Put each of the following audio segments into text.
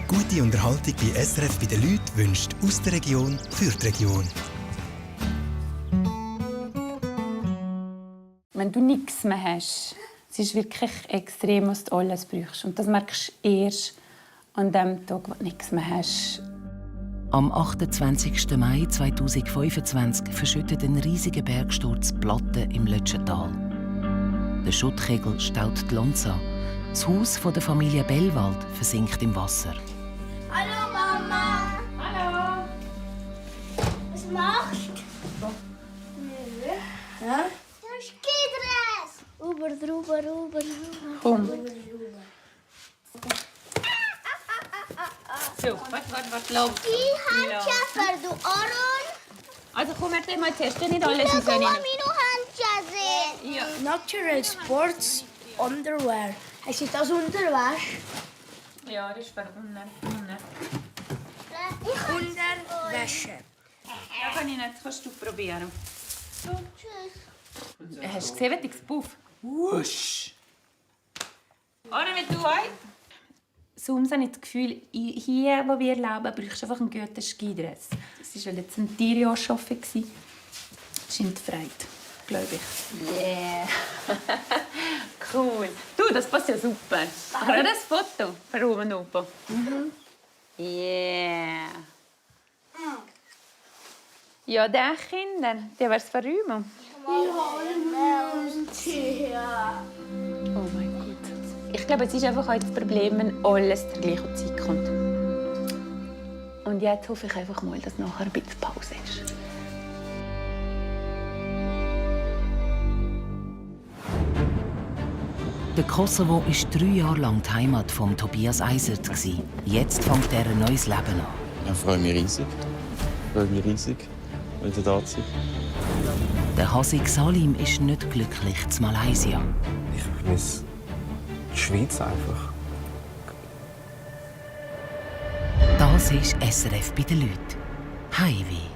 Gute Unterhaltung bei SRF bei den Leuten wünscht aus der Region für die Region. Wenn du nichts mehr hast, es ist wirklich extrem, was du alles brauchst. Und das merkst du erst an dem Tag, wo du nichts mehr hast. Am 28. Mai 2025 verschüttet ein riesiger Bergsturz Platten im Lötschental. Der Schuttkegel staut die Lonza. Das Haus der Familie Bellwald versinkt im Wasser. Hallo Mama! Hallo! Was machst du? Ja? Du hast Skidress! Rüber, drüber, rüber, rüber. Komm. So, warte, lauf. Die Handschäfer, du Aaron! Also komm, erzähl mal zuerst, nicht alles Schau aus mal meine Handschäfer! Ja. Natural Sports Underwear. Hast du das Unterwäsche? Ja, das ist für unten. Unterwäsche. Ja, kann ich nicht. Das kannst du probieren. Tschüss. Hast du gesehen, wie ich Puff? Wusch! Oder nicht du auch? Sonst habe ich das Gefühl, hier, wo wir leben, brauchst du einfach einen guten Skidress. Das war jetzt ein Tierjahrschaffe. Das ist Freude, glaube ich. Yeah! Cool. Du, das passt ja super. Gerade das Foto von oben oben. Yeah! Ja, der Kinder, der wäre es verräumen. Oh mein Gott. Ich glaube, es ist einfach auch das Problem, wenn alles zur gleichen Zeit kommt. Und jetzt hoffe ich einfach mal, dass nachher ein bisschen Pause ist. Der Kosovo war 3 Jahre lang die Heimat von Tobias Eisert. Jetzt fängt er ein neues Leben an. Ich freue mich riesig. Wieder da zu sein. Der Hasik Salim ist nicht glücklich in Malaysia. Ich vermisse die Schweiz einfach. Das ist SRF bei den Leuten. Heimweh.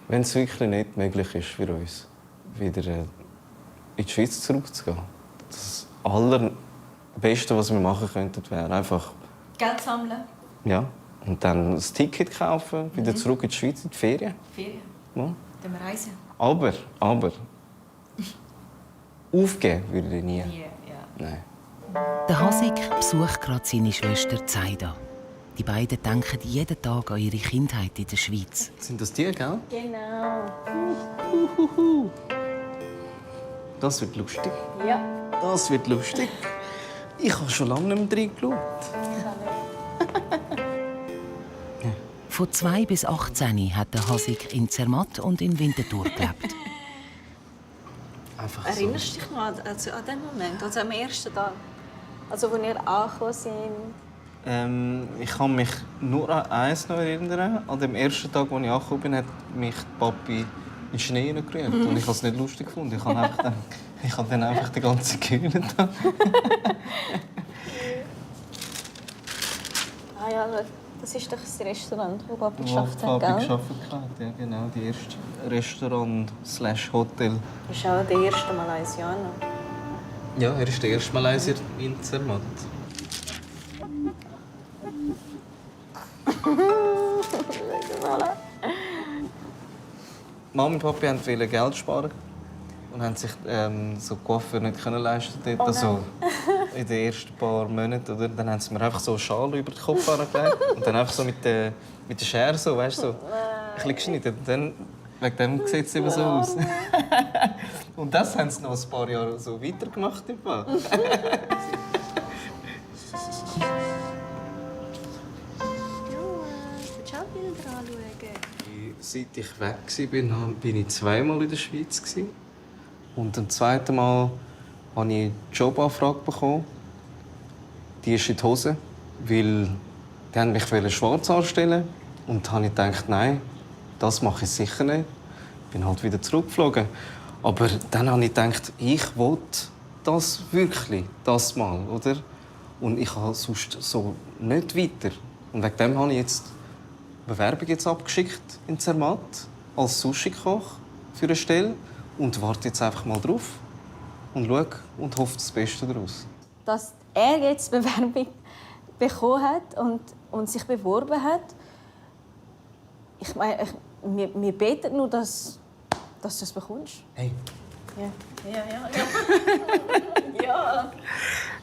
Wenn es wirklich nicht möglich ist für uns, wieder in die Schweiz zurückzugehen, das Allerbeste, was wir machen könnten, wäre einfach Geld sammeln. ja, und dann ein Ticket kaufen, wieder zurück in die Schweiz, in die Ferien. Ferien. Ja. Dann wir reisen. Aber aufgeben würde ich nie. Ja. Nein. Der Hasik besucht gerade seine Schwester Zaida. Die beiden denken jeden Tag an ihre Kindheit in der Schweiz. Sind das die, gell? Genau. Das wird lustig. Ja. Das wird lustig. Ich habe schon lange nicht mehr reingeschaut. Von 2 bis 18 hat der Hasik in Zermatt und in Winterthur gelebt. Einfach Erinnerst du dich noch an den Moment, also am ersten Tag? Also, als wir angekommen sind? Ich kann mich nur an eins noch erinnern. An dem ersten Tag, als ich angekommen bin, hat mich Papi in den Schnee gerührt. Und ich habe es nicht lustig gefunden. Ich habe dann einfach die ganze Kühle da. Ah ja, das ist doch das Restaurant, wo Papi Wo geschafft hat, Papi gell? gearbeitet hat. Ja, genau. Die erste Restaurant/Hotel. Du bist auch der erste Malaysianer. Ja, er ist der erste Malaysier in Zermatt. Mama und Papi wollten Geld sparen und haben sich so Coiffeur nicht leisten dort. Also in den ersten paar Monaten. Oder? Dann haben sie mir einfach so eine Schale über den Kopf angelegt und dann einfach so mit der Schere so, weißt, so ein bisschen geschnitten. Und dann, wegen dem sieht es eben so aus. Und das haben sie noch ein paar Jahre so weitergemacht. Im Fall. Seit ich weg war, bin ich zweimal in der Schweiz. Und am zweiten Mal habe ich eine Jobanfrage bekommen. Die ist in die Hose, weil die wollten mich schwarz anstellen. Und da habe ich gedacht, nein, das mache ich sicher nicht. Ich bin halt wieder zurückgeflogen. Aber dann habe ich gedacht, ich will das wirklich, das mal, oder? Und ich habe sonst so nicht weiter. Und wegen dem habe ich jetzt Bewerbung abgeschickt in Zermatt als Sushi-Koch für eine Stelle und warte jetzt einfach mal drauf. und schaue und hoffe das Beste daraus. Dass er jetzt die Bewerbung bekommen hat und sich beworben hat. Ich meine, wir beten nur, dass du das bekommst. Hey. Ja. Ja.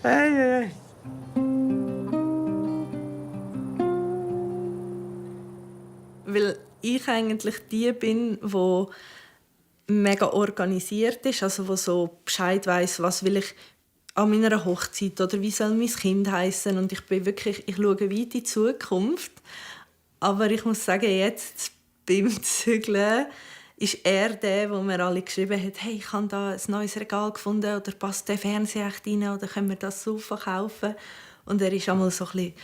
Hey. Weil ich eigentlich die bin, die mega organisiert ist, also wo so Bescheid weiss, was will ich an meiner Hochzeit oder wie soll mein Kind heißen, und ich schaue weit in die Zukunft. Aber ich muss sagen, jetzt beim Zügeln ist er der, wo mir alle geschrieben hat, hey, ich habe da ein neues Regal gefunden oder passt der Fernseher echt rein oder können wir das Sofa kaufen? Und er ist einmal so ein bisschen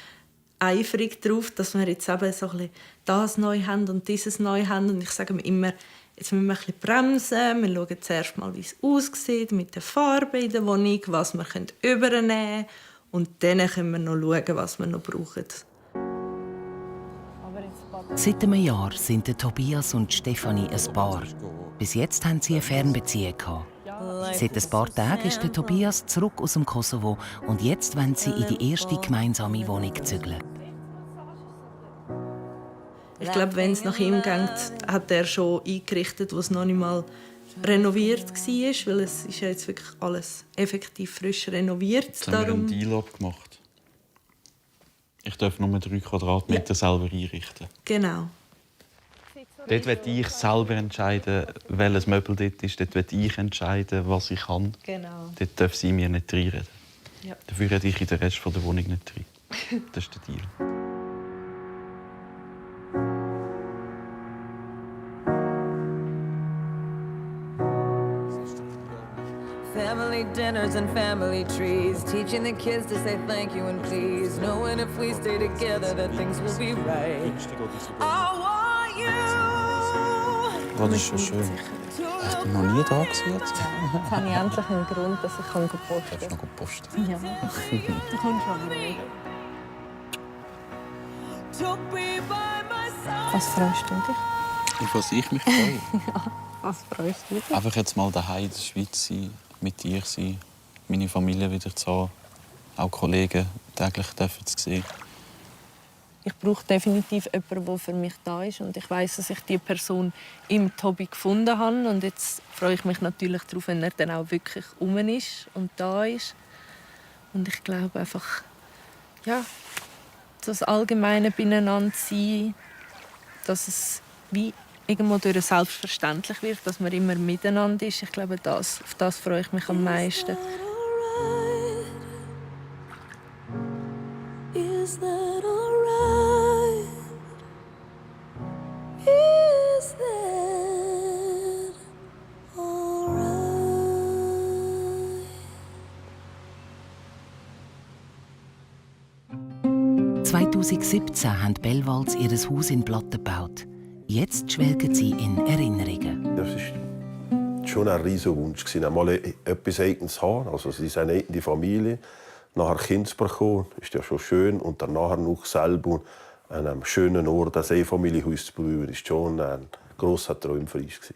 eifrig darauf, dass wir jetzt eben so ein bisschen das neu haben und dieses neu haben. Und ich sage mir immer, jetzt müssen wir ein bisschen bremsen. Wir schauen zuerst mal, wie es aussieht mit der Farbe in der Wohnung, was wir übernehmen können. Und dann können wir noch schauen, was wir noch brauchen. Seit einem Jahr sind der Tobias und Stefanie ein Paar. Bis jetzt haben sie eine Fernbeziehung gehabt. Seit ein paar Tagen ist der Tobias zurück aus dem Kosovo und jetzt wollen sie in die erste gemeinsame Wohnung zügeln. Ich glaube, wenn es nach ihm geht, hat er schon eingerichtet, wo es noch nicht mal renoviert war, weil es ist ja jetzt wirklich alles effektiv frisch renoviert. Jetzt haben wir einen Deal abgemacht. Ich darf nur 3 Quadratmeter selber einrichten. Genau. Dort werde ich selber entscheiden, welches Möbel dort ist. Dort werde ich entscheiden, was ich kann. Genau. Dort darf sie mir nicht reinreden. Ja. Dafür rede ich in den Rest der Wohnung nicht rein. Das ist der Deal. Family dinners and family trees, teaching the kids to say thank you and please, knowing if we stay together that things will be right. I want you. Das ist schon schön. Ich bin noch nie da gewesen jetzt. Jetzt habe ich endlich einen Grund, dass ich posten kann. Darfst du noch posten? Ja, du kommst schon wieder. Was freust du dich? Auf was ich mich freue? Was freust du dich? Einfach jetzt mal daheim in der Schweiz sein, mit dir sein, meine Familie wieder zu haben, auch Kollegen täglich zu sehen. Ich brauche definitiv jemanden, der für mich da ist. Und ich weiss, dass ich diese Person im Tobi gefunden habe. Und jetzt freue ich mich natürlich darauf, wenn er dann auch wirklich um ist und da ist. Und ich glaube einfach, ja, das allgemeine Beieinander sein, dass es wie irgendwo durch selbstverständlich wird, dass man immer miteinander ist. Ich glaube, auf das freue ich mich am meisten. Is that alright? Is that alright? 2017 haben die Bellwalds ihr Haus in Blatten gebaut. Jetzt schwelgen sie in Erinnerungen. Das war schon ein riesiger Wunsch, einmal etwas Eigenes zu haben. Also sie sind in die Familie, nachher Kinder zu bekommen, ist ja schon schön. Und dann nachher noch selber an einem schönen Ort, ein Einfamilienhaus zu bauen, ist schon ein grosser Traum für uns.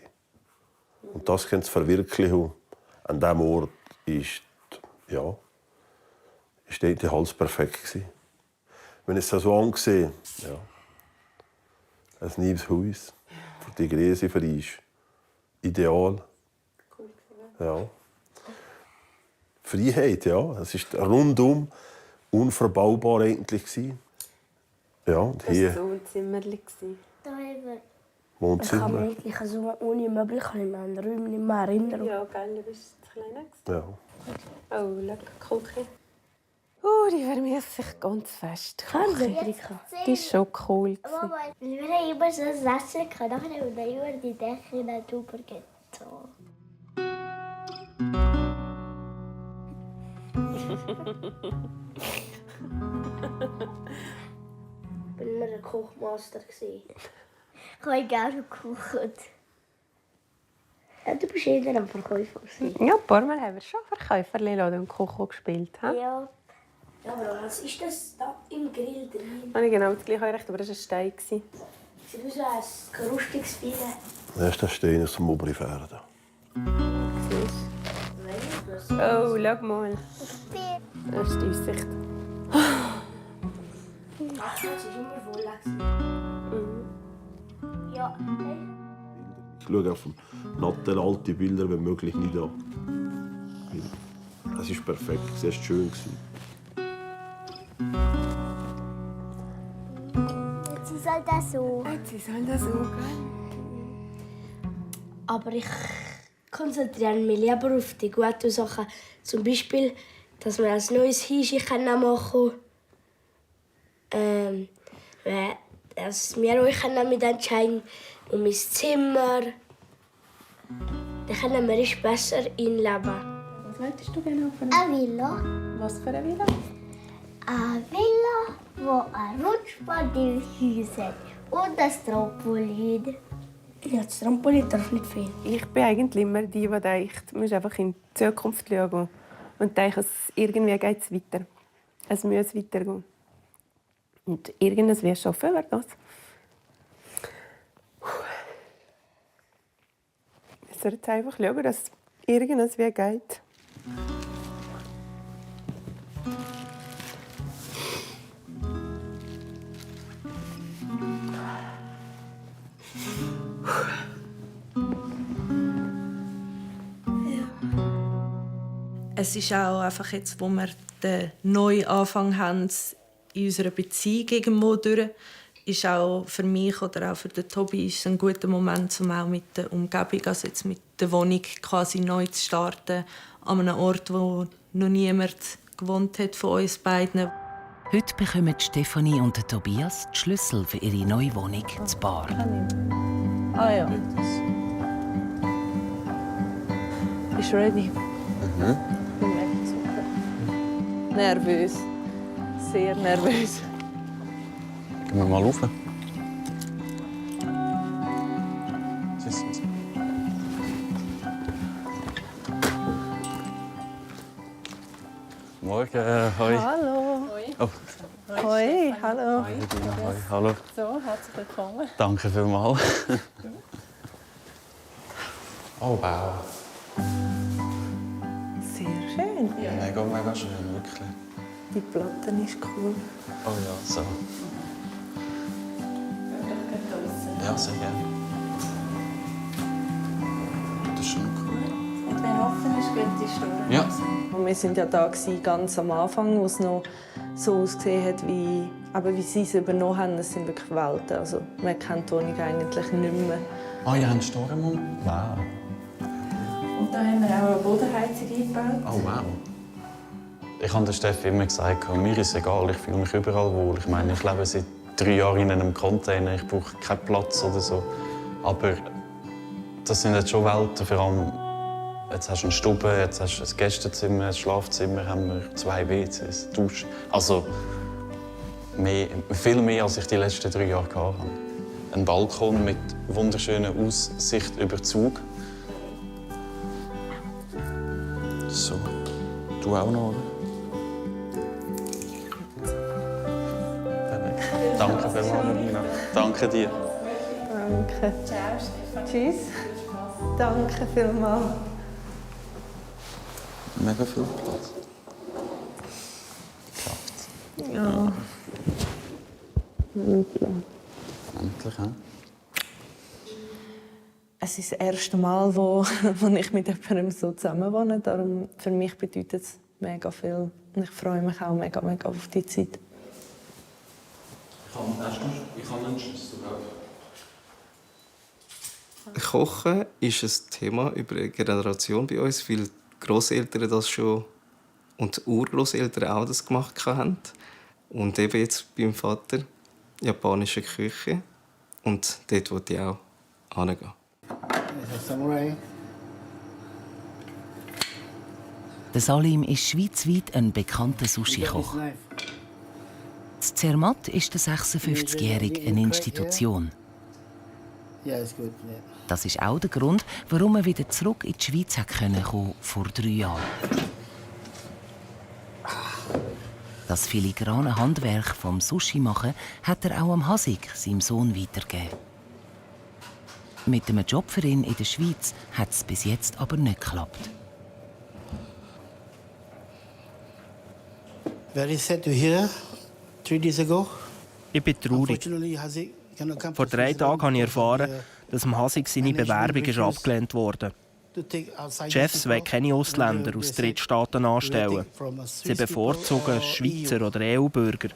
Und das zu verwirklichen an diesem Ort ist alles perfekt. Wenn ich es so ansehe, ja, ein neues Haus für die Gräse für uns ideal. Ja. Freiheit, ja. Es war rundum unverbaubar eigentlich. Ja, und hier. Das war so ein Zimmerchen. Wohnzimmer. Ich kann mich eigentlich so ohne Möbel an meine Räume nicht mehr erinnern. Ja, geil, du bist zu klein. Ja. Oh, lecker Küche. Die vermisse ich ganz fest. Die war schon cool. Wir haben immer so ein Sessel gehabt, nachher haben wir immer die Decke drüber gezogen. Ich war immer ein Kochmaster. Ich habe gerne gekocht. Ja, du warst eher ein Verkäufer. Ja, ein paar Mal haben wir schon Verkäuferli und Kocho gespielt. He? Ja. Ja, aber was ist das da im Grill drin? Habe ich genau das gleiche recht, aber das war ein Stein. Sieht aus wie ein gerustiges Filet. Das ist der Stein aus dem Oberiferde. Nein, das Oh, schau mal. Das ist die Aussicht. Das ist immer voll. Ja. Ich schaue auf dem Nattel alte Bilder, wenn möglich, nicht an. Es ist perfekt, es war schön. Jetzt ist halt das so. Jetzt ist halt so, gell? Aber ich konzentriere mich lieber auf die guten Sachen. Zum Beispiel, dass wir ein neues Hirschi machen können. Dass wir euch mit entscheiden um mein Zimmer. Dann können wir uns besser einleben. Was möchtest du gerne auf Eine Villa. Was für eine Villa? Eine Villa, wo ein Rutschbahn im Haus hat. Und ein Trampolin. Ja, das Trampolin darf nicht viel. Ich bin eigentlich immer die denkt, du musst einfach in die Zukunft schauen und denken, irgendwie geht es weiter. Es muss weitergehen. Und irgendwas wird schaffen, wer das? Ich soll jetzt einfach schauen, dass irgendwas wie geht. Es ist auch einfach jetzt, wo wir den neuen Anfang haben in unserer Beziehung irgendwo durch, ist auch für mich oder auch für den Tobi ist es ein guter Moment, um auch mit der Umgebung, also jetzt mit der Wohnung quasi neu zu starten, an einem Ort, wo noch niemand gewohnt hat von uns beiden. Heute bekommen Stefanie und der Tobias die Schlüssel für ihre neue Wohnung zu Bar. Ah ja. Bist du ready? Mhm. Ich merke es super. Nervös. Sehr nervös. Gehen wir mal rauf. Morgen, hoi. Hallo. Oh. Hoi, hallo. Hoi, hallo. So, herzlich willkommen. Danke vielmals. Oh, wow. Sehr schön. Ja. Mega, mega schön, wirklich. Die Platte ist cool. Oh ja, so. Ja, sehr gerne. Das ist schon cool. Und wenn offen ist, geht die Stunde. Ja. Und wir waren ja da ganz am Anfang, wo es noch so ausgesehen hat, wie sie es übernommen haben. Es sind wirklich Welten. Also, man kennt die Wohnung eigentlich nicht mehr. Ah, ihr habt einen Storm? Wow. Und da haben wir auch eine Bodenheizung eingebaut. Oh, wow. Ich habe der Steffi immer gesagt, mir ist egal, ich fühle mich überall wohl. Ich meine, ich lebe seit 3 Jahren in einem Container, ich brauche keinen Platz oder so. Aber das sind jetzt schon Welten, vor allem jetzt hast du eine Stube, jetzt hast du ein Gästezimmer, ein Schlafzimmer, haben wir 2 WCs, Dusche. Also viel mehr, als ich die letzten 3 Jahre hatte. Ein Balkon mit wunderschöner Aussicht über den Zug. So, du auch noch, oder? Danke vielmals, Nina. Danke dir. Danke. Ciao, Stefan. Tschüss. Danke vielmals. Mega viel Platz. Geschafft. Ja. Endlich, hä? Es ist das erste Mal, wo ich mit jemandem so zusammenwohne. Darum für mich bedeutet es mega viel. Und ich freue mich auch mega auf die Zeit. Ich habe einen Schlüssel. Kochen ist ein Thema über eine Generation bei uns, weil die Grosseltern das schon und die Urgroßeltern auch das gemacht haben. Und eben jetzt beim Vater japanische Küche. Und dort wollte ich auch hingehen. Der Salim ist schweizweit ein bekannter Sushi-Koch. In Zermatt ist der 56-Jährige eine Institution. Das ist auch der Grund, warum er wieder zurück in die Schweiz kommen vor 3 Jahren. Das filigrane Handwerk vom Sushi-Machen hat er auch am Hasik, seinem Sohn, weitergegeben. Mit einem Job für ihn in der Schweiz hat es bis jetzt aber nicht geklappt. Very sad to hear. 3 days ago. Ich bin traurig. Vor 3 Tagen habe ich erfahren, dass dem Hasik seine Bewerbung ist abgelehnt wurde. Die Chefs wollen keine Ausländer aus Drittstaaten anstellen. Sie bevorzugen Schweizer oder EU-Bürger.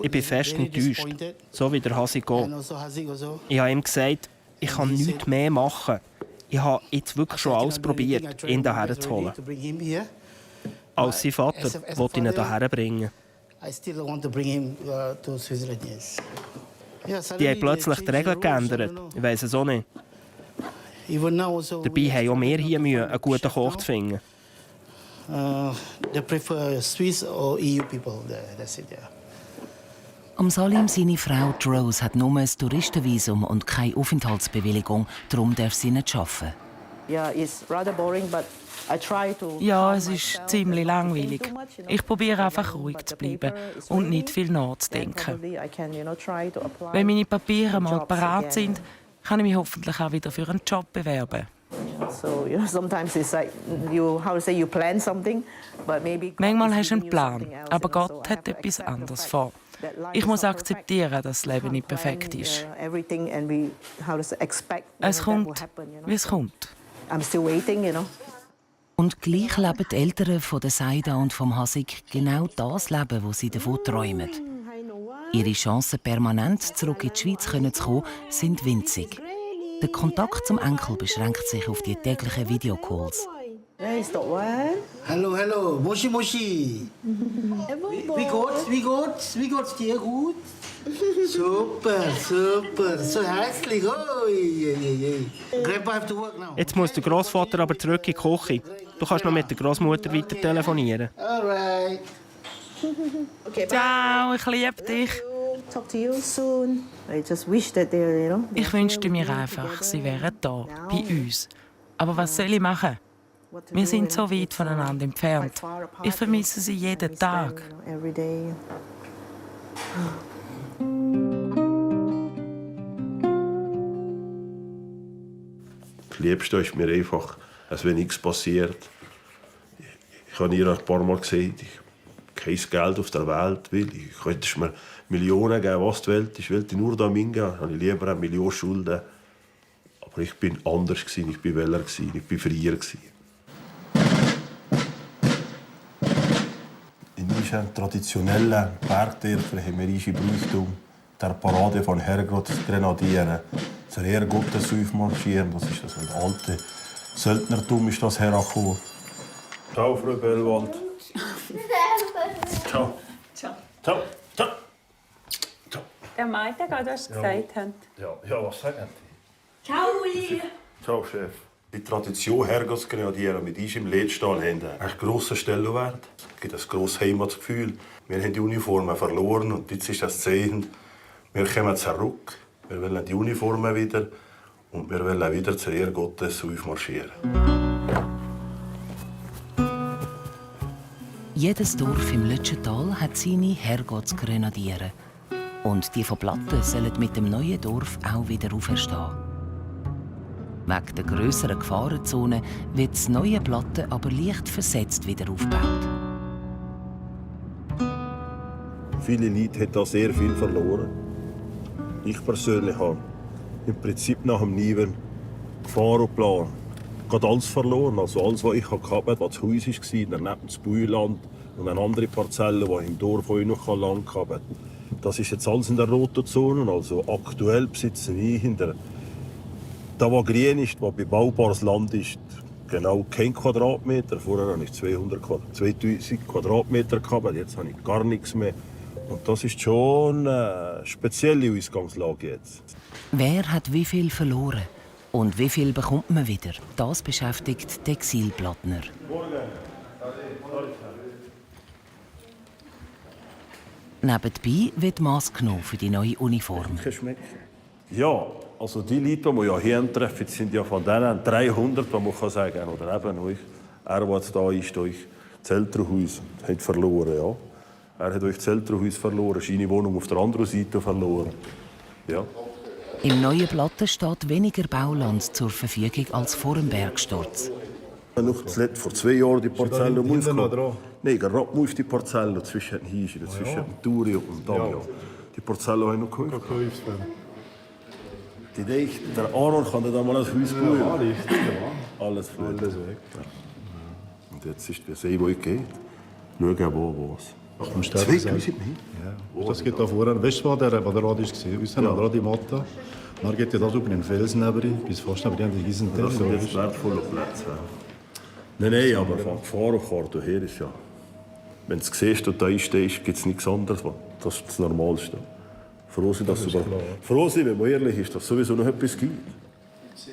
Ich bin fest enttäuscht, so wie der Hasik auch. Ich habe ihm gesagt, ich kann nichts mehr machen. Ich habe jetzt wirklich schon alles probiert, ihn hierher zu holen. Als sein Vater wollte ich ihn hierher bringen. Die haben plötzlich die Regeln geändert. Ich weiss es auch nicht. Dabei haben auch wir hier Mühe, einen guten Koch zu finden. They prefer Swiss or EU people. That's it, yeah. Salim, seine Frau Rose, hat nur ein Touristenvisum und keine Aufenthaltsbewilligung. Darum darf sie nicht arbeiten. Ja, es ist ziemlich langweilig. Ich probiere einfach ruhig zu bleiben und nicht viel nachzudenken. Wenn meine Papiere mal parat sind, kann ich mich hoffentlich auch wieder für einen Job bewerben. Manchmal hast du einen Plan, aber Gott hat etwas anderes vor. Ich muss akzeptieren, dass das Leben nicht perfekt ist. Es kommt, wie es kommt. Und gleich leben die Eltern von der Saida und vom Hasik genau das Leben, das sie davon träumen. Ihre Chancen, permanent zurück in die Schweiz zu kommen, sind winzig. Der Kontakt zum Enkel beschränkt sich auf die täglichen Videocalls. Hallo, Moshi. Wie geht's dir gut? Super, so herzlich. Grandpa have to work now. Jetzt muss der Großvater aber zurück in die Küche. Du kannst noch mit der Großmutter weiter telefonieren. Alright. Ciao, ich liebe dich. Ich wünschte mir einfach, sie wären da, bei uns. Aber was soll ich machen? Wir sind so weit voneinander entfernt. Ich vermisse sie jeden Tag. Das Liebste ist mir einfach, dass wenn nichts passiert. Ich habe ihr ein paar Mal gesagt, ich habe kein Geld auf der Welt will. Ich könnte mir Millionen geben, was die Welt ist. Will ich nur da hingehen, habe ich lieber 1 Million Schulden. Aber ich bin anders, ich bin Wähler, ich bin freier. In unserem traditionellen Bergdörfer haben wir unsere Brauchtum der Parade von Herrgott Grenadieren. Zur Herrgottes aufmarschieren, das ist das alte Söldnertum ist das hergekommen. Ciao, Frau Bellwald. Ciao. Ciao. Der meint ja gerade, was Sie gesagt haben. Ja, was sagen Sie? Ciao, Uli. Ciao, Chef. Die Tradition Herrgottsgrenadieren mit uns im Leitstall haben einen grossen Stellenwert. Es gibt ein grosses Heimatgefühl. Wir haben die Uniformen verloren und jetzt ist das Zeichen, wir kommen zurück. Wir wollen die Uniformen wieder und wir wollen wieder zur Ehre Gottes aufmarschieren. Jedes Dorf im Lötschental hat seine Herrgottsgrenadiere. Und die von Platten sollen mit dem neuen Dorf auch wieder auferstehen. Wegen der grösseren Gefahrenzone wird das neue Platten aber leicht versetzt wieder aufgebaut. Viele Leute haben da sehr viel verloren. Ich persönlich habe im Prinzip nach dem Niven Gefahrenplan gerade alles verloren. Also alles, was ich hatte, was das Haus war, daneben das Bäuerland und eine andere Parzelle, die im Dorf auch noch Land hatte. Das ist jetzt alles in der roten Zone. Also aktuell besitzen wir hinter da, wo grün ist, wo bebaubares Land ist, genau kein Quadratmeter. Vorher hatte ich 2000 Quadratmeter, jetzt habe ich gar nichts mehr. Und das ist schon eine spezielle Ausgangslage jetzt. Wer hat wie viel verloren? Und wie viel bekommt man wieder? Das beschäftigt die Exilplattner. Nebenbei wird Mass genommen für die neue Uniform. Ja, also die Leute, die wir ja hier treffen, sind ja von denen 300, die man sagen kann. Oder eben euch. Er, der jetzt da ist, euch das Elternhaus hat verloren. Ja. Er hat euch das Elternhaus verloren, seine Wohnung auf der anderen Seite verloren. Ja. Im neuen Platten steht weniger Bauland zur Verfügung als vor dem Bergsturz. Noch zuletzt vor 2 Jahren die Parzelle aufgekommen. Nein, gerade auf die Parzelle zwischen Hieschi, zwischen Turio und Damio. Die Parzelle habe ich noch gekauft. Die Idee, der Aaron kann da mal ein Haus bauen. Ja, richtig, ja. Alles weg. Und jetzt ist der See, wo ich gehe. Schauen, wo was. Ach, du 2000 hin? Ja. Das geht da vorne. Weißt du, wo der Rad war? Außen an der Matta. Dann geht ja da oben in den Felsen bis fast neben den Riesenteil. Das ist jetzt wertvoller Platz. Nein, aber von Gefahrenfahrt her ist ja... Wenn du siehst, dass du da stehst, gibt es nichts anderes. Das ist das Normalste. Froh sein, wenn man ehrlich ist, dass es sowieso noch etwas gibt.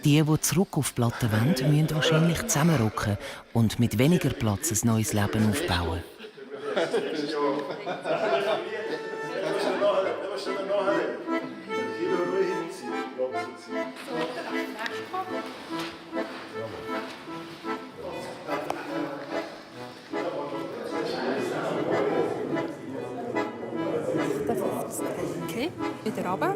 Die zurück auf die Platte wollen, müssen wahrscheinlich zusammenrücken und mit weniger Platz ein neues Leben aufbauen. Okay, wieder runter.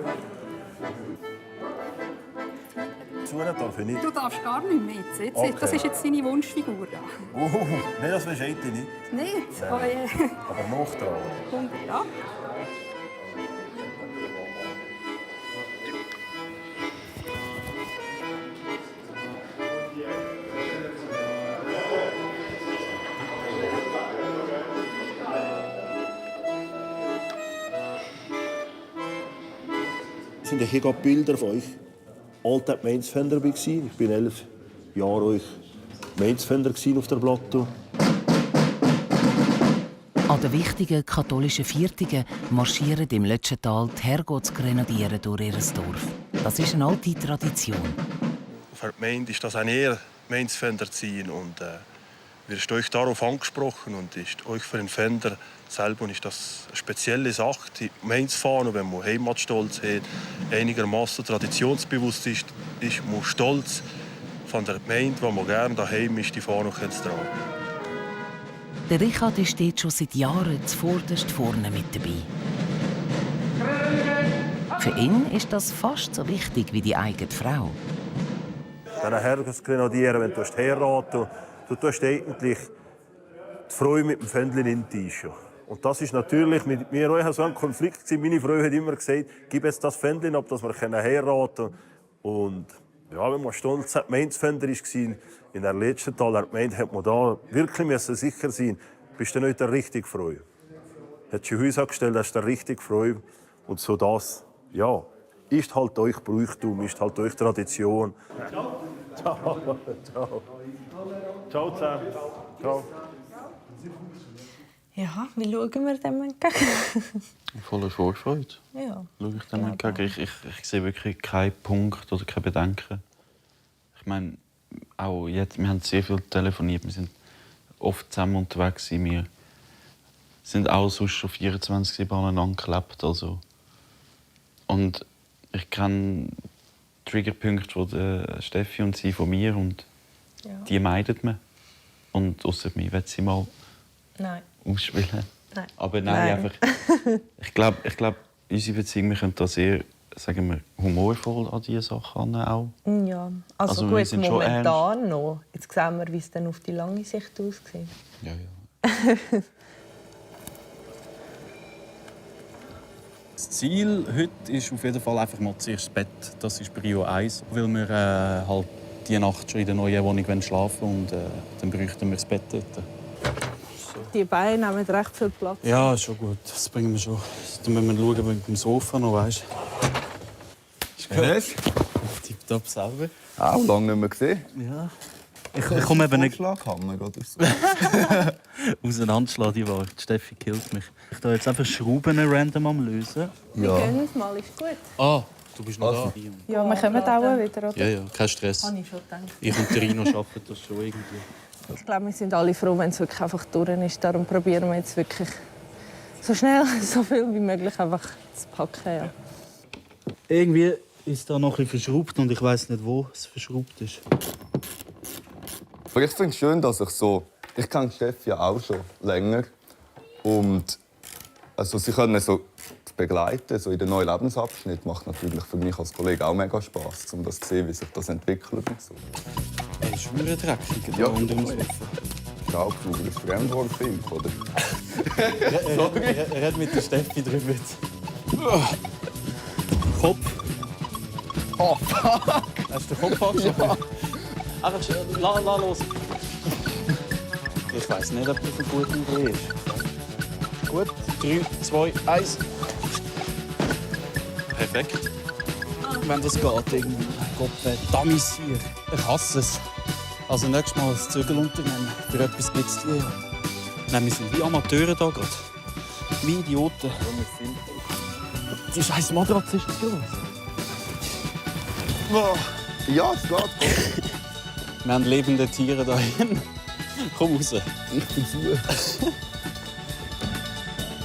Darf ich nicht. Du darfst gar nicht mehr. Jetzt. Okay. Das ist jetzt deine Wunschfigur. Nein, das weisst du nicht. Nicht? Ja. Aber noch dran. Ja. Es sind hier gerade Bilder von euch. Alter Mainz-Fender war. Ich bin 11 Jahre euch Mainz-Fender auf der Platte. An den wichtigen katholischen Viertigen marschieren im Lötschental die Herrgottsgrenadiere durch ihr Dorf. Das ist eine alte Tradition. Für die Gemeinde ist das ein eher Mainz-Fender zu sein. Und wirst euch darauf angesprochen und ist euch für den Fender selber ist das eine spezielle Sache. Die Mainz-Fahne, wenn man Heimatstolz hat, einigermaßen traditionsbewusst ist man stolz von der Gemeinde, wo man gerne daheim ist, die Fahne zu tragen. Der Richard steht schon seit Jahren zuvorderst vorne mit dabei. Für ihn ist das fast so wichtig wie die eigene Frau. Diese Herrgottsgrenadiere, wenn du heiraten, du tust eigentlich die Freude mit dem Fändchen in den Tisch. Und das ist natürlich mit mir auch so ein Konflikt gewesen. Meine Frau hat immer gesagt, gib jetzt das Fändchen ab, dass wir heiraten können. Und ja, wenn man stolz auf Mainz-Fender war, in der letzten Teil der Gemeinde, hat man da wirklich sicher sein, bist du nicht der richtige Frau. Hat sie Häuser gestellt, hast du der richtige Frau. Und so das, ja, ist halt euch Brauchtum, ist halt euch Tradition. Ciao. Ciao. Ciao. Ciao zusammen. Ciao. Ja, wie schauen wir dem entgegen? Voller Vorfreude. Ja. Schaue ich dem entgegen. Ich sehe wirklich keinen Punkt oder keine Bedenken. Ich meine, auch jetzt, wir haben sehr viel telefoniert, wir sind oft zusammen unterwegs. Wir sind auch sonst schon 24/7 aneinander geklebt. Also. Und ich kenne Triggerpunkte von Steffi und sie von mir und die meidet man. Und außer mir will sie mal ausspielen. Nein. Aber nein. Einfach. Ich glaube, unsere Beziehung, wir können da sehr, sagen wir, humorvoll an diese Sachen auch. Ja, also gut, sind momentan noch. Jetzt sehen wir, wie es dann auf die lange Sicht aussieht. Ja. Das Ziel heute ist auf jeden Fall einfach mal zuerst das Bett. Das ist Prio 1, weil wir halt die Nacht schon in der neuen Wohnung schlafen wollen und dann bräuchten wir das Bett dort. Die Beine nehmen recht viel Platz. Ja, ist schon gut. Das bringen wir schon. Dann müssen wir schauen mit dem Sofa noch, weißt du. Ist gut? Tipptopp selber. Auch lange nicht mehr gesehen. Ja. Ich komme eben nicht... Auseinanderschlagen oder so. Auseinanderschlagen, die Wahrheit. Steffi killt mich. Ich da jetzt einfach Schrauben random am lösen. Wir gehen uns mal, ist gut. Ah, du bist noch da. Ja, wir kommen auch wieder, oder? Ja, kein Stress. Habe ich schon gedacht. Ich und Rino arbeiten das schon irgendwie. Ich glaube, wir sind alle froh, wenn es wirklich einfach durch ist. Darum probieren wir jetzt wirklich so schnell, so viel wie möglich einfach zu packen. Ja. Irgendwie ist da noch ein bisschen verschraubt und ich weiß nicht, wo es verschraubt ist. Aber ich finde es schön, dass ich kenne Steffi ja auch schon länger. Und also, sie können so begleiten, so in den neuen Lebensabschnitt. Macht natürlich für mich als Kollege auch mega Spass, um das zu sehen, wie sich das entwickelt und so. Der ist wirklich dreckig. Ja. Und ums Offen. Staubsauger, das Fremdwortfilm, oder? Er hat mit der Steffi drüber. Kopf. Oh, fuck! Hast du den Kopf angeschaut? Ja. Einfach lass los. Ich weiss nicht, ob das ein guter Idee ist. Gut. 3, 2, 1. Perfekt. Wenn das geht, irgendwie. Gott, verdammt. Ich hasse es. Also nächstes Mal das Zügel unternehmen. Für etwas gibt es die. Nein, wir sind wie Amateure da gerade. Wie Idioten. Die scheiß Matratze ist das los. Ja, es geht. Wir haben lebende Tiere da hin. Komm raus. Ich versuche.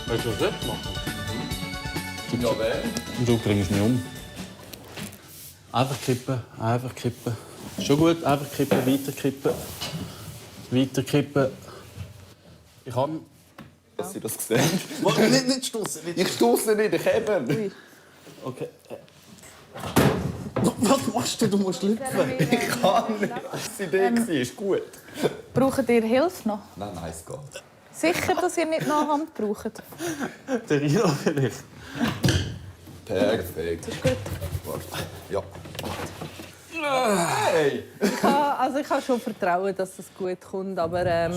Willst du das selbst machen? Ja, wer? Du bringst mich um. Einfach kippen, einfach kippen. Schon gut, einfach kippen, weiter kippen. Weiter kippen. Ich kann... Dass Sie das gesehen Nicht stoßen. Ich stoße nicht, ich eben. Okay. Was machst du? Du musst lüpfen. Ich kann nicht. Das war die Idee, ist gut. Braucht ihr Hilfe noch? Nein, es geht. Sicher, dass ihr nicht noch eine Hand braucht? Der Rino vielleicht. Perfekt. Das ist gut. Warte. Ja. Hey! Ich habe schon Vertrauen, dass es gut kommt, aber...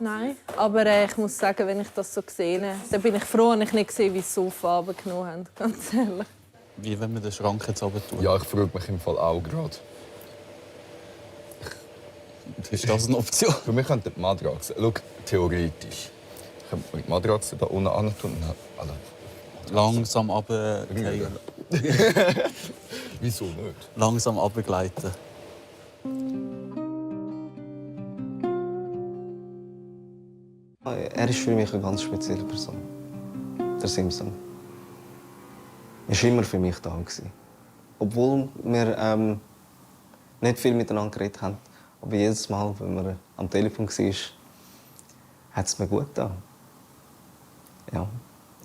Nein, aber ich muss sagen, wenn ich das so sehe, dann bin ich froh, dass ich nicht gesehen, wie sie das Sofa runtergenommen haben, ganz ehrlich. Wie wenn wir den Schrank jetzt runter tun? Ja, ich frage mich im Fall auch gerade. Ist das eine Option? Für mich könnte die Matratze... Schau, theoretisch. Ich könnte die Matratze da unten an tun. Also, langsam runtergleiten. Wieso nicht? Langsam runtergleiten. Er ist für mich eine ganz spezielle Person. Der Simpson. Er war immer für mich da. Obwohl wir nicht viel miteinander geredet haben. Aber jedes Mal, wenn wir am Telefon waren, hat es mir gut getan. Ja.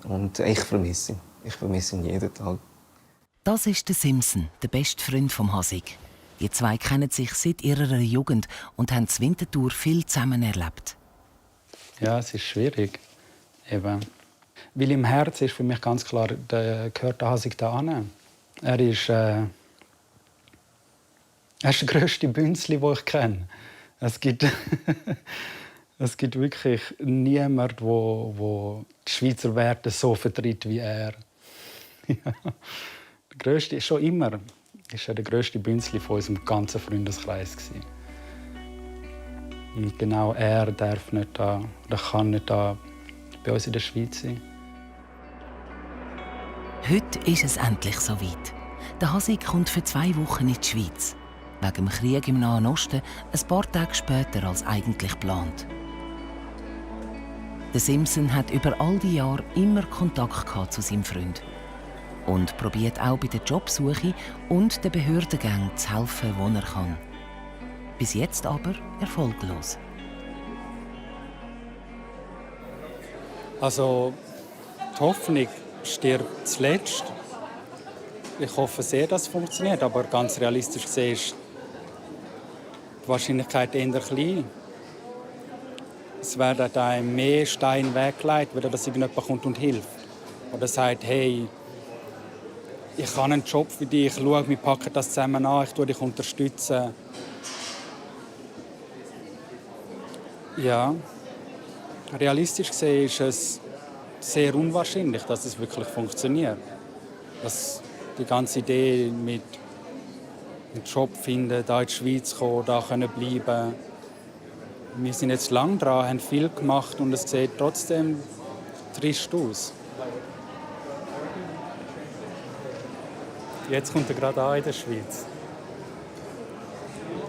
Und ich vermisse ihn. Ich vermisse ihn jeden Tag. Das ist der Simpson, der beste Freund vom Hasig. Die zwei kennen sich seit ihrer Jugend und haben die Winterthur viel zusammen erlebt. Ja, es ist schwierig. Eben. Weil im Herzen ist für mich ganz klar, gehört der Hasig da an. Er ist der grösste Bünzli, den ich kenne. Es gibt wirklich niemanden, der die Schweizer Werte so vertritt wie er. Ja. Der grösste ist schon immer der grösste Bünzli von unserem ganzen Freundeskreis gewesen. Und genau er darf nicht da, oder kann nicht da bei uns in der Schweiz sein. Heute ist es endlich soweit. Der Hasig kommt für 2 Wochen in die Schweiz. Wegen dem Krieg im Nahen Osten ein paar Tage später als eigentlich geplant. Der Simpson hat über all die Jahre immer Kontakt zu seinem Freund. Und probiert auch bei der Jobsuche und den Behördengängen zu helfen, wo er kann. Bis jetzt aber erfolglos. Also, die Hoffnung stirbt zuletzt. Ich hoffe sehr, dass es funktioniert, aber ganz realistisch gesehen ist die Wahrscheinlichkeit eher klein. Es werden einem mehr Steine weggelegt, wenn dass irgendjemand kommt und hilft. Oder sagt, hey, ich habe einen Job für dich, schau, wir packen das zusammen an, ich dich unterstützen. Ja, realistisch gesehen ist es sehr unwahrscheinlich, dass es wirklich funktioniert. Dass die ganze Idee mit einen Job finden, hier in die Schweiz kommen, hier bleiben können. Wir sind jetzt lange dran, haben viel gemacht und es sieht trotzdem trist aus. Jetzt kommt er gerade an in der Schweiz.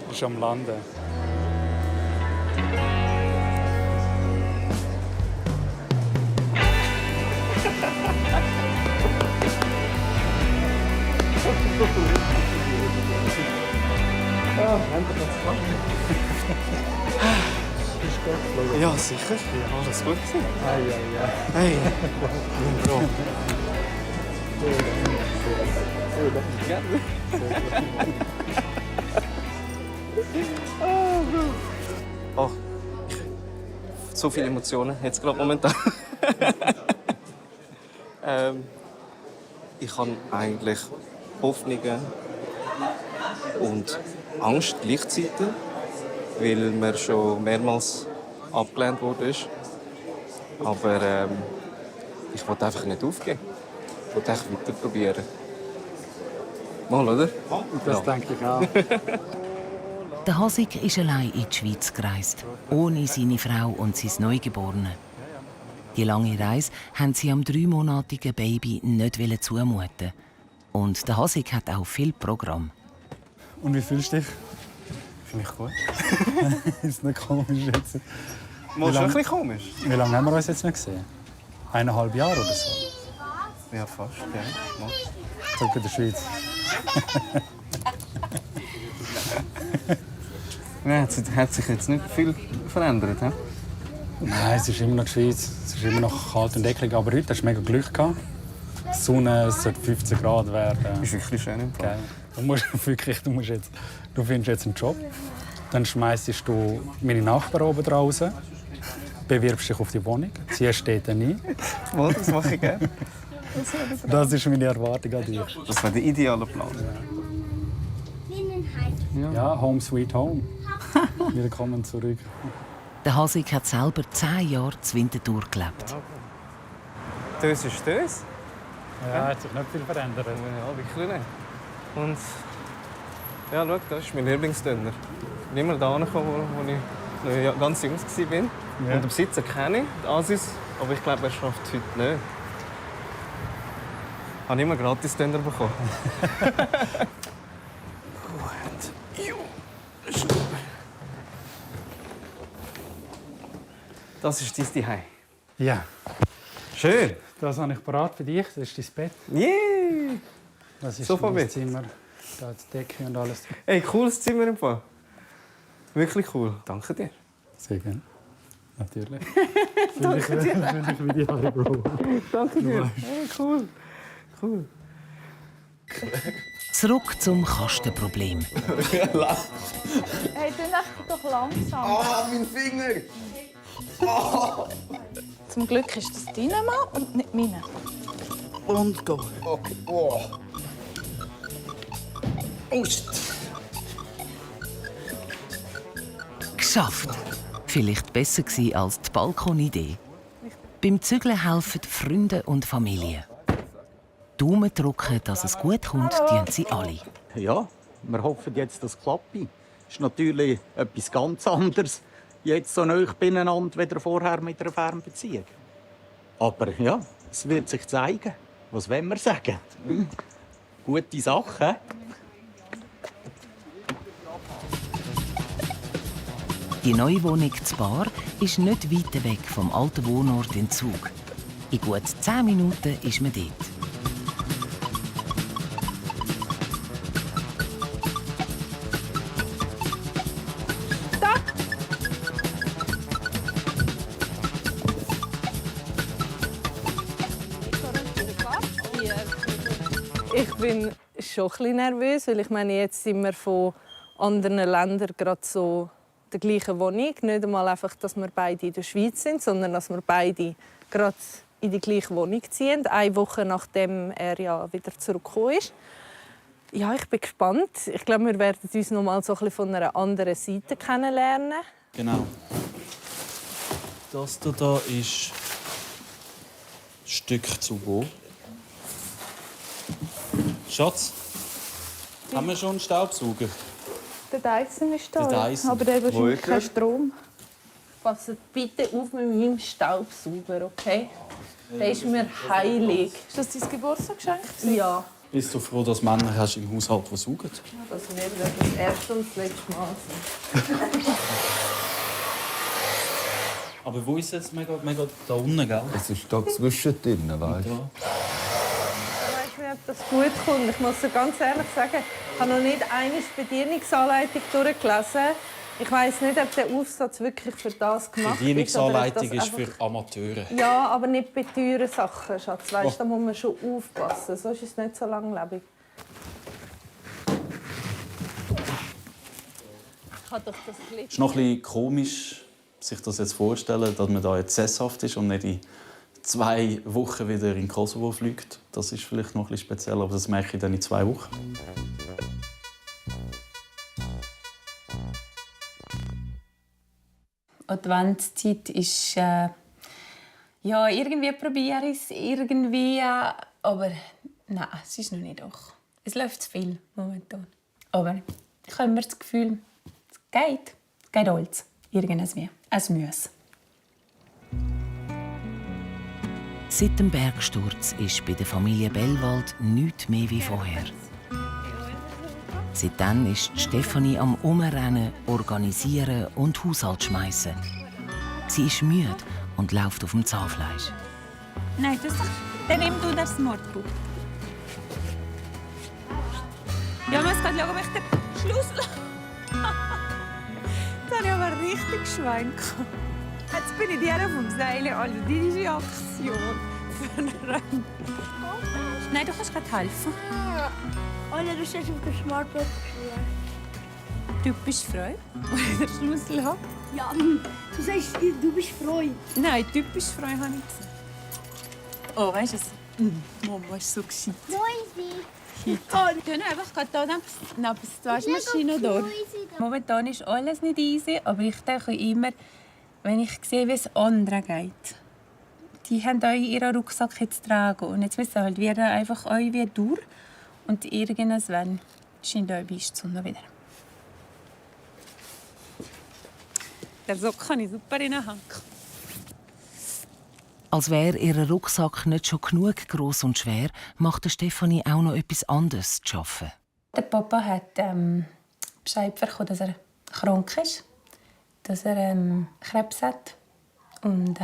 Er ist am Landen. Ja, sicher. Alles gut. Hey, Bro. Oh, so viele Emotionen jetzt gerade momentan. Ich habe eigentlich Hoffnungen und Angst gleichzeitig, weil mir schon mehrmals abgelehnt wurde. Aber ich wollte einfach nicht aufgeben. Ich wollte einfach weiter probieren. Mal, oder? Das denke ich auch. Der Hasik ist allein in die Schweiz gereist, ohne seine Frau und sein Neugeborene. Die lange Reise haben sie am 3-monatigen Baby nicht zumuten. Und der Hasik hat auch viel Programm. Und wie fühlst du dich? Ich fühle mich gut. Ist nicht komisch jetzt. Mal schon ein bisschen komisch. Wie lange haben wir uns jetzt nicht gesehen? 1,5 Jahre oder so? Ja, fast. Ja. Zurück in der Schweiz. Ja, hat sich jetzt nicht viel verändert, he? Nein, es ist immer noch die Schweiz. Es ist immer noch kalt und eklig. Aber heute hast du mega Glück gehabt. Die Sonne, es sollte 15 Grad werden. Das ist wirklich schön im Fall. Du findest jetzt einen Job. Dann schmeißt du meine Nachbarn oben draußen, bewirbst dich auf die Wohnung, ziehst dort ein. Das mache ich gerne. Das ist meine Erwartung an dich. Das wäre der ideale Plan. Ja, home sweet home. Willkommen zurück. Der Hasik hat selber 10 Jahre zu Winterthur gelebt. Das ist das. Ja, hat sich nicht viel verändert. Ja, wirklich nicht. Und ja, schau, das ist mein Lieblingsdöner. Ich bin immer da gekommen, wo ich noch ganz jung war. Ja. Und den Besitzer kenne ich, die Asis, aber ich glaube, er schafft es heute nicht. Ich habe immer gratis Döner bekommen. Das ist dein Zuhause. Ja. Schön. Das habe ich parat für dich. Das ist dein Bett. Yeah. Das ist Sofabett. dein Zimmer. Da hat die Decke und alles. Hey, cooles Zimmer im Fall. Wirklich cool. Danke dir. Sehr gerne. Natürlich. Danke dir. Fühl dich wie die alle, Bro. Danke dir. Hey, cool. Cool. Zurück zum Kastenproblem. Hey, du doch langsam. Ah, mein Finger! Oh. Zum Glück ist das dein Mann und nicht meiner. Und go. Okay. Oh. Geschafft! Vielleicht besser gewesen als die Balkonidee. Beim Zügeln helfen Freunde und Familie. Daumen drücken, dass es gut kommt, tun sie alle. Ja, wir hoffen jetzt, dass es klappt. Das ist natürlich etwas ganz anderes, jetzt so nahe beieinander wie vorher mit einer Fernbeziehung. Aber ja, es wird sich zeigen. Was wollen wir sagen? Gute Sache. Die neue Wohnung zu Bar ist nicht weit weg vom alten Wohnort in Zug. In gut 10 Minuten ist man dort. Ich bin schon ein bisschen nervös, weil ich meine, jetzt sind wir von anderen Ländern gerade so in der gleichen Wohnung. Nicht einmal einfach, dass wir beide in der Schweiz sind, sondern dass wir beide gerade in die gleiche Wohnung ziehen. 1 Woche nachdem er ja wieder zurückgekommen ist. Ja, ich bin gespannt. Ich glaube, wir werden uns noch mal so ein bisschen von einer anderen Seite kennenlernen. Genau. Das hier ist ein Stück zu wo. Schatz, haben wir schon einen Staubsauger? Der Dyson ist da, Der Dyson. aber der hat Wo wahrscheinlich ist er? keinen Strom. Passt bitte auf mit meinem Staubsauger, okay? Der ist mir heilig. Ist das dein Geburtstagsgeschenk? Ja. Bist du froh, dass Männer hast im Haushalt die saugen? Das wird das erste und das letzte Mal sein. Aber wo ist jetzt mega da unten, gell? Es ist da zwischendrin, weißt du? Ich weiß nicht, ob das gut kommt. Ich muss dir ganz ehrlich sagen, ich habe noch nicht eine Bedienungsanleitung durchgelesen. Ich weiß nicht, ob der Aufsatz wirklich für das gemacht Die Bedienungsanleitung ist. ist für Amateure. Ja, aber nicht bei teuren Sachen, Schatz. Weißt, da muss man schon aufpassen. Sonst ist es nicht so langlebig. Ich Es ist noch ein bisschen komisch, sich das jetzt vorzustellen, dass man da jetzt sesshaft ist und nicht in 2 Wochen wieder in Kosovo fliegt. Das ist vielleicht noch ein bisschen speziell, aber das merke ich dann in 2 Wochen. Adventszeit ist ja, irgendwie probiere ich es, irgendwie, aber nein, es ist noch nicht doch. Es läuft zu viel momentan. Aber ich habe immer das Gefühl, es geht alles. Irgendwas wie. Es muss. Seit dem Bergsturz ist bei der Familie Bellwald nichts mehr wie vorher. Seitdem ist Stefanie am Umrennen, Organisieren und Haushalt schmeißen. Sie ist müde und läuft auf dem Zahnfleisch. Nein, dann nimm du das Mordbuch. Ja, man muss gerade schauen, ob ich den Schlüssel... Jetzt habe ich aber richtig Schwein gehabt. Jetzt bin ich dir vom Seil. Also, diese Aktion. Nein, du kannst gerade helfen. Oder du stehst auf dem Smartboard. Du bist frei, weil ich den Schlüssel habe. Ja, du sagst, du bist frei. Nein, du bist frei, habe ich gesagt. Oh, weißt du es? Mama ist so gescheit. Noisy. Dann einfach gerade hier neben der Waschmaschine durch. Momentan ist alles nicht easy, aber ich denke immer, wenn ich sehe, wie es anderen geht. Die haben euch ihren Rucksack jetzt tragen und jetzt müssen halt wir einfach euch wie durch. Und irgendwann scheint euch die Sonne wieder. Der Sock kann ich super in den Hand. Als wäre ihr Rucksack nicht schon genug gross und schwer, macht Stefanie auch noch etwas anderes zu arbeiten. Der Papa hat Bescheid bekommen, dass er krank ist, dass er Krebs hat und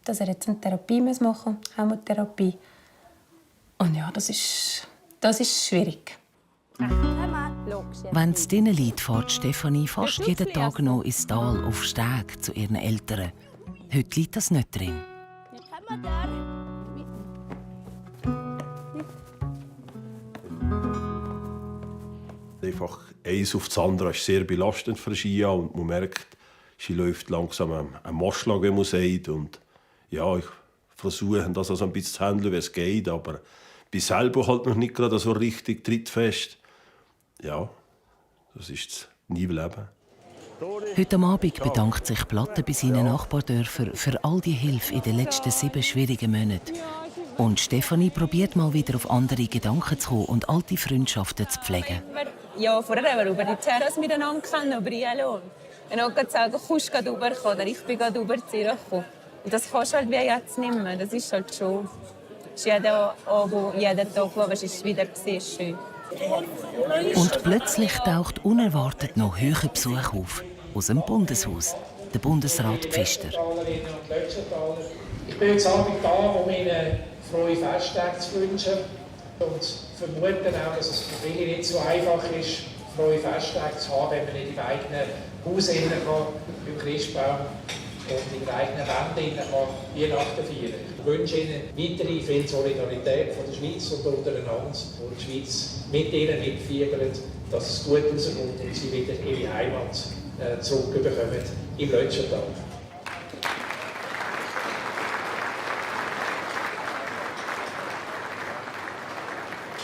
dass er jetzt eine Therapie machen muss, Chemotherapie. Und ja, das ist schwierig. Wenn es denen liegt, fährt Stefanie fast jeden Tag noch ins Tal auf Steg zu ihren Eltern. Heute liegt das nicht drin. Einfach eins auf das andere ist sehr belastend für Gia und man merkt, sie läuft langsam am Marschlag, wie man sagt. Und ja, ich versuche das also ein bisschen zu handeln, wie es geht, aber ich bin selber halt noch nicht gerade so richtig trittfest. Ja, das ist das neue Leben. Heute Abend bedankt sich Platte bei seinen Nachbardörfern für all die Hilfe in den letzten 7 schwierigen Monaten. Und Stefanie probiert mal wieder auf andere Gedanken zu kommen und alte Freundschaften zu pflegen. Ja, vorher haben wir über die Terrasse miteinander kennen, über ILO. Und auch sagen, kommst du rüberkommen oder ich bin rüber zu ihr gekommen. Und das kannst du halt wie jetzt nicht mehr. Das ist halt schon... Jeden Tag, wo es wieder war, schön. Und plötzlich taucht unerwartet noch höherer Besuch auf. Aus dem Bundeshaus. Der Bundesrat Pfister. Ich bin heute Abend da, um Ihnen frohe Festtage zu wünschen. Und vermute auch, dass es für viele nicht so einfach ist, frohe Festtage zu haben, wenn man nicht im eigenen Haus beim Christbaum und in der eigenen Wände Weihnachten feiern. Ich wünsche Ihnen weitere viel Solidarität von der Schweiz und untereinander, wo die Schweiz mit Ihnen mitfiebert, dass es gut rauskommt und Sie wieder Ihre Heimat zurückbekommen im Lötschental.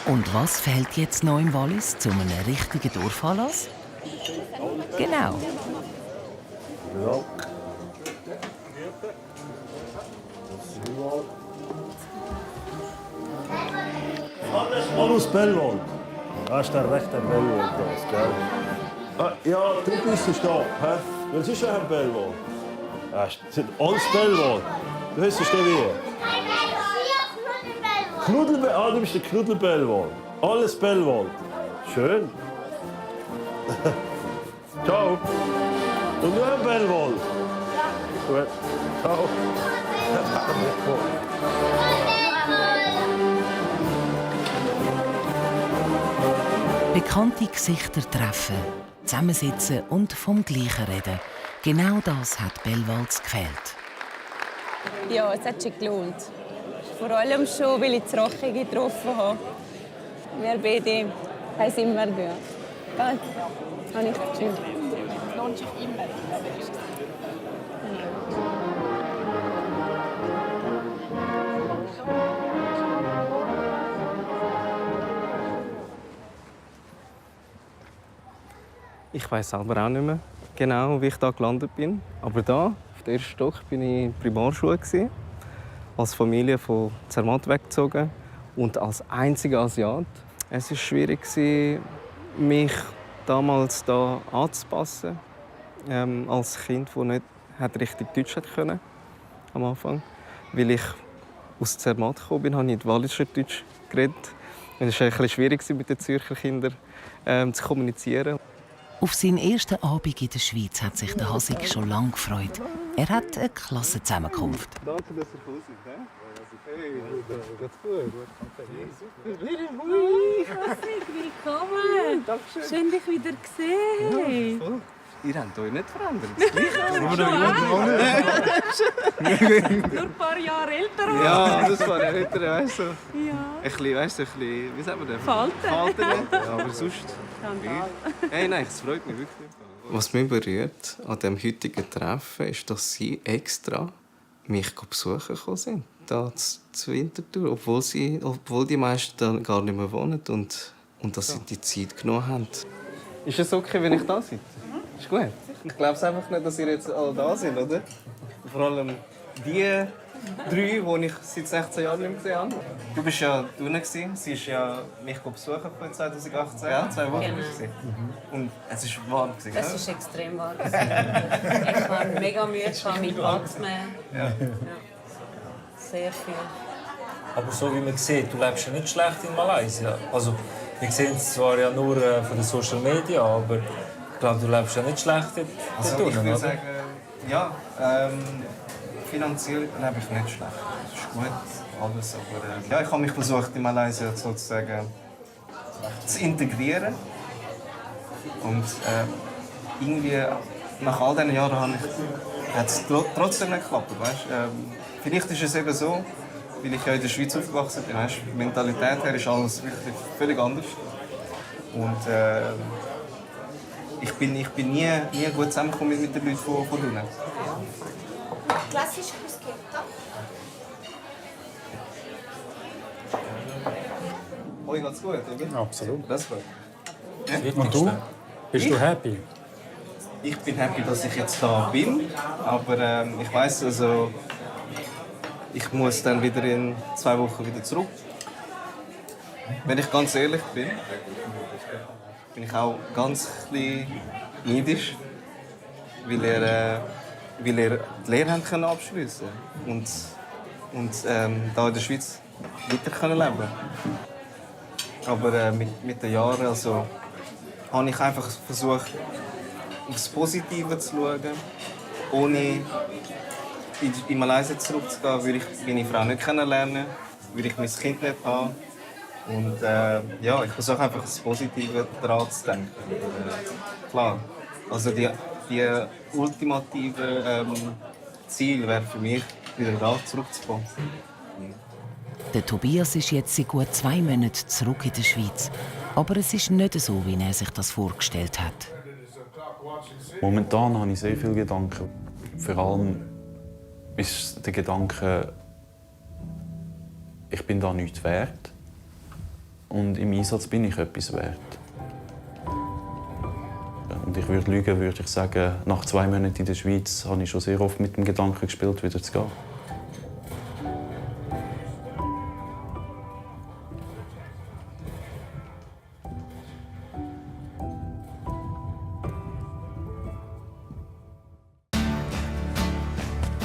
Und was fehlt jetzt noch im Wallis zu einem richtigen Dorfanlass? Genau. Ja. Alles Bellwald. Das ist der rechte Bellwald, das, gell? Ja, du bist es da. Hä? Was ist ein Bellwald? Das sind alles Bellwald. Du heißt es wie? Knuddelbellwald. Ah, du bist der Knuddelbellwald. Alles Bellwald. Schön. Ciao. Und nur ein Bellwald. Gut. Ciao. Bekannte Gesichter treffen, zusammensitzen und vom Gleichen reden. Genau das hat Bellwalds gefehlt. Ja, es hat sich gelohnt. Vor allem schon, weil ich die Rache getroffen habe. Wir beide haben es immer gehört. Das habe ich gefühlt. Freundschaft immer ist. Ich weiß selber auch nicht mehr genau, wie ich da gelandet bin. Aber da, auf dem ersten Stock, war ich in der Primarschule. Als Familie von Zermatt weggezogen und als einziger Asiat. Es war schwierig, mich damals da anzupassen. Als Kind, das nicht richtig Deutsch konnte am Anfang. Weil ich aus Zermatt gekommen bin, habe ich Walliser Deutsch geredet. Es war ein bisschen schwierig, mit den Zürcher Kindern zu kommunizieren. Auf seinen ersten Abend in der Schweiz hat sich der Hasik schon lange gefreut. Er hat eine Klassenzusammenkunft. Danke, dass ihr gekommen seid. Hey, geht's gut? Hasik, willkommen! Dankeschön. Schön, dich wieder gesehen. Ja, ihr habt euch nicht verändert. Nur ein paar Jahre älter. Ja, das war älter, weißt du. Ja. Ein bisschen, wie sagt man das? Falten. Ja, aber sonst... Skandal. Hey, nein, es freut mich wirklich. Was mich berührt an diesem heutigen Treffen ist, dass sie extra mich besuchen gekommen sind. Hier zu Winterthur, obwohl die meisten da gar nicht mehr wohnen und dass sie die Zeit genommen haben. Ist es okay, wenn ich da sitze? Ist gut? Ich glaube einfach nicht, dass ihr jetzt alle da sind, oder? Vor allem die 3, die ich seit 16 Jahren nicht mehr gesehen habe. Du warst ja unten, sie ist ja mich besuchen von 2018. Ja, 2 Wochen. Genau. Und es war warm. Es war extrem warm. Ich war mega müde mit Atmen. Ja. Sehr viel. Aber so wie man sieht, du lebst ja nicht schlecht in Malaysia. Also, wir sehen es zwar ja nur von den Social Media, aber ich glaube, du lebst ja nicht schlecht dort. Also, ich würde sagen, ja, finanziell lebe ich nicht schlecht. Das ist gut, alles. Aber ja, ich habe mich versucht, in Malaysia sozusagen zu integrieren. Und irgendwie, nach all diesen Jahren hat es trotzdem nicht geklappt. Weißt? Vielleicht ist es eben so, weil ich ja in der Schweiz aufgewachsen bin. Weißt? Die Mentalität her ist alles wirklich völlig anders. Und ich bin nie gut zusammengekommen mit den Leuten von unten. Klassisch bruschetta. Euch geht's gut, oder? Absolut. Das freut mich. Und du? Bist du happy? Ich bin happy, dass ich jetzt da bin, aber ich weiss, also ich muss dann wieder in 2 Wochen wieder zurück. Wenn ich ganz ehrlich bin ich auch ganz klein neidisch, weil ihr die Lehre abschliessen konnte und da in der Schweiz weiter leben können. Aber mit den Jahren also, habe ich einfach versucht, aufs Positive zu schauen. Ohne in Malaysia zurückzugehen, würde ich meine Frau nicht kennenlernen, würde ich mein Kind nicht haben. Und ja, ich versuche einfach das Positive daran zu denken. Klar, also die ultimative Ziel wäre für mich, wieder da zurückzukommen. Der Tobias ist jetzt seit gut 2 Monaten zurück in der Schweiz. Aber es ist nicht so, wie er sich das vorgestellt hat. Momentan habe ich sehr viele Gedanken. Vor allem ist der Gedanke, ich bin da nichts wert. Und im Einsatz bin ich etwas wert. Und ich würde lügen, würde ich sagen, nach 2 Monaten in der Schweiz habe ich schon sehr oft mit dem Gedanken gespielt, wieder zu gehen.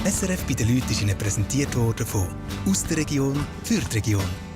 SRF bei den Leuten ist Ihnen präsentiert worden von «Aus der Region für die Region».